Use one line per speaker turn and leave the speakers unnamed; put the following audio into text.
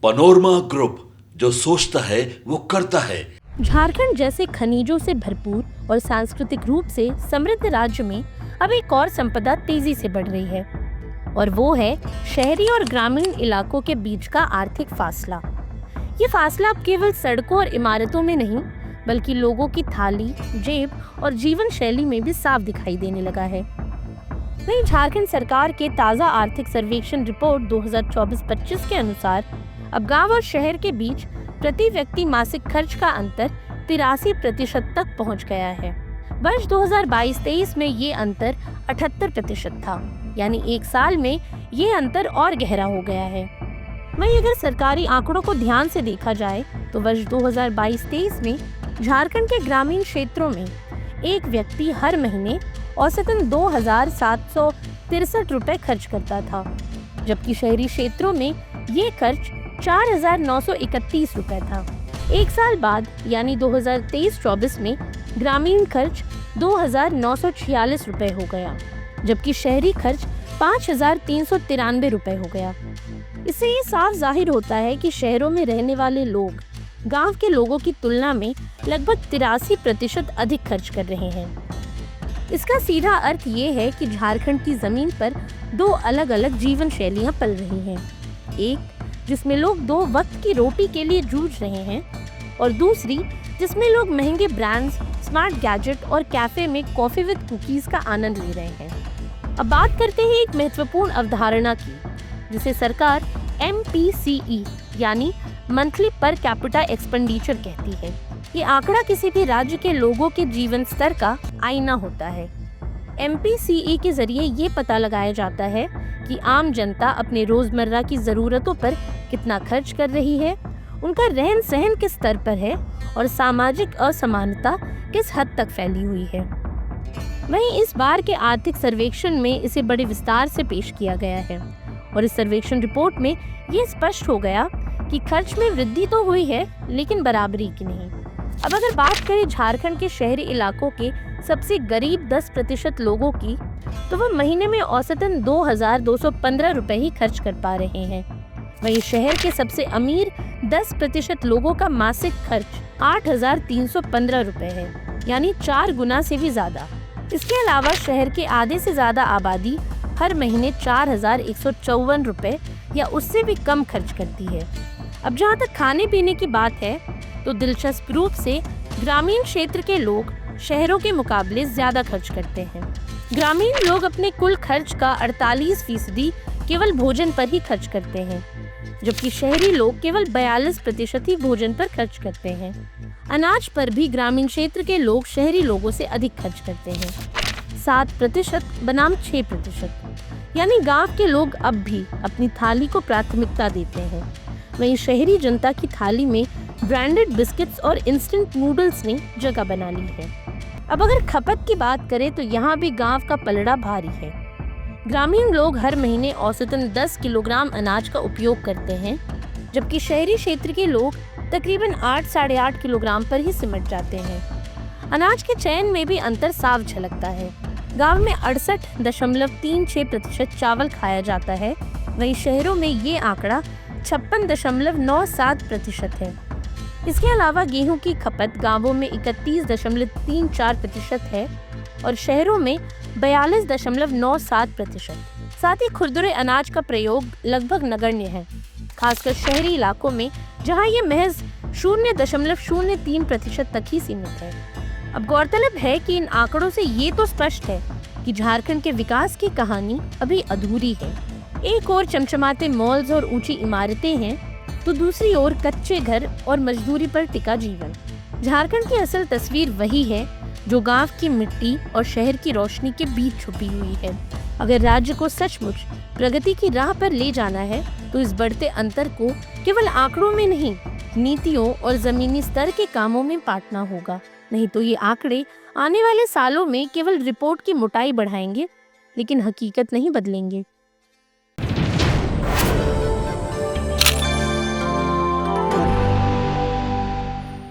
Panorama group, जो सोचता है वो करता है।
झारखंड जैसे खनिजों से भरपूर और सांस्कृतिक रूप से समृद्ध राज्य में अब एक और संपदा तेजी से बढ़ रही है, और वो है शहरी और ग्रामीण इलाकों के बीच का आर्थिक फासला। ये फासला अब केवल सड़कों और इमारतों में नहीं, बल्कि लोगों की थाली, जेब और जीवन शैली में भी साफ दिखाई देने लगा है। वहीं झारखंड सरकार के ताज़ा आर्थिक सर्वेक्षण रिपोर्ट 2024-25 के अनुसार अब गांव और शहर के बीच प्रति व्यक्ति मासिक खर्च का अंतर 83% तक पहुंच गया है। वर्ष 2022-23 में ये अंतर 78% था, यानी एक साल में ये अंतर और गहरा हो गया है। वहीं अगर सरकारी आंकड़ों को ध्यान से देखा जाए तो वर्ष 2022-23 में झारखंड के ग्रामीण क्षेत्रों में एक व्यक्ति हर महीने औसतन 2,763 रुपए खर्च करता था, जबकि शहरी क्षेत्रों में ये खर्च 4,931 रुपए था। एक साल बाद यानी 2023-24 में ग्रामीण खर्च 2,946 रुपए हो गया, जबकि शहरी खर्च 5,393 रुपए हो गया। इससे ये साफ जाहिर होता है कि शहरों में रहने वाले लोग गांव के लोगों की तुलना में लगभग 83% अधिक खर्च कर रहे हैं। इसका सीधा अर्थ ये है कि झारखंड की जमीन पर दो अलग अलग जीवन शैलियां पल रही हैं। एक जिसमें लोग 2 वक्त की रोटी के लिए जूझ रहे हैं, और दूसरी जिसमें लोग महंगे ब्रांड्स, स्मार्ट गैजेट और कैफे में कॉफी विद कुकीज का आनंद ले रहे हैं। अब बात करते हैं एक महत्वपूर्ण अवधारणा की, जिसे सरकार MPCE यानी मंथली पर कैपिटा एक्सपेंडिचर कहती है। ये आंकड़ा किसी भी राज्य के लोगों के जीवन स्तर का आईना होता है। MPCE के जरिए ये पता लगाया जाता है कि आम जनता अपने रोजमर्रा की जरूरतों पर कितना खर्च कर रही है, उनका रहन सहन किस स्तर पर है और सामाजिक असमानता किस हद तक फैली हुई है। वहीं इस बार के आर्थिक सर्वेक्षण में इसे बड़े विस्तार से पेश किया गया है, और इस सर्वेक्षण रिपोर्ट में ये स्पष्ट हो गया कि खर्च में वृद्धि तो हुई है, लेकिन बराबरी की नहीं। अब अगर बात करें झारखंड के शहरी इलाकों के सबसे गरीब 10% लोगों की, तो वह महीने में औसतन 2,215 रुपए ही खर्च कर पा रहे हैं। वहीं शहर के सबसे अमीर 10% लोगों का मासिक खर्च 8,315 रुपए है, यानी 4 गुना से भी ज्यादा। इसके अलावा शहर के आधे से ज्यादा आबादी हर महीने 4,154 रुपए या उससे भी कम खर्च करती है। अब जहाँ तक खाने पीने की बात है, तो दिलचस्प रूप से ग्रामीण क्षेत्र के लोग शहरों के मुकाबले ज्यादा खर्च करते हैं। ग्रामीण लोग अपने कुल खर्च का 48% केवल भोजन पर ही खर्च करते हैं, जबकि शहरी लोग केवल 42% ही भोजन पर खर्च करते हैं। अनाज पर भी ग्रामीण क्षेत्र के लोग शहरी लोगों से अधिक खर्च करते हैं, 7% बनाम 6%, यानी गांव के लोग अब भी अपनी थाली को प्राथमिकता देते हैं। वहीं शहरी जनता की थाली में ब्रांडेड बिस्किट्स और इंस्टेंट नूडल्स ने जगह बना ली है। अब अगर खपत की बात करें तो यहाँ भी गांव का पलड़ा भारी है। ग्रामीण लोग हर महीने औसतन 10 किलोग्राम अनाज का उपयोग करते हैं, जबकि शहरी क्षेत्र के लोग तकरीबन 8-8.5 किलोग्राम पर ही सिमट जाते हैं। अनाज के चयन में भी अंतर साफ झलकता है। गांव में 68.36% चावल खाया जाता है, वहीं शहरों में ये आंकड़ा 56.97% है। इसके अलावा गेहूं की खपत गांवों में 31.34% है और शहरों में 42.97%। साथ ही खुरदुरे अनाज का प्रयोग लगभग नगण्य है, खासकर शहरी इलाकों में, जहां ये महज 0.03% तक ही सीमित है। अब गौरतलब है कि इन आंकड़ों से ये तो स्पष्ट है कि झारखंड के विकास की कहानी अभी अधूरी है। एक ओर चमचमाते मॉल्स और ऊंची इमारतें हैं, तो दूसरी ओर कच्चे घर और मजदूरी पर टिका जीवन। झारखंड की असल तस्वीर वही है जो गांव की मिट्टी और शहर की रोशनी के बीच छुपी हुई है। अगर राज्य को सचमुच प्रगति की राह पर ले जाना है, तो इस बढ़ते अंतर को केवल आंकड़ों में नहीं, नीतियों और जमीनी स्तर के कामों में बांटना होगा। नहीं तो ये आंकड़े आने वाले सालों में केवल रिपोर्ट की मोटाई बढ़ाएंगे, लेकिन हकीकत नहीं बदलेंगे।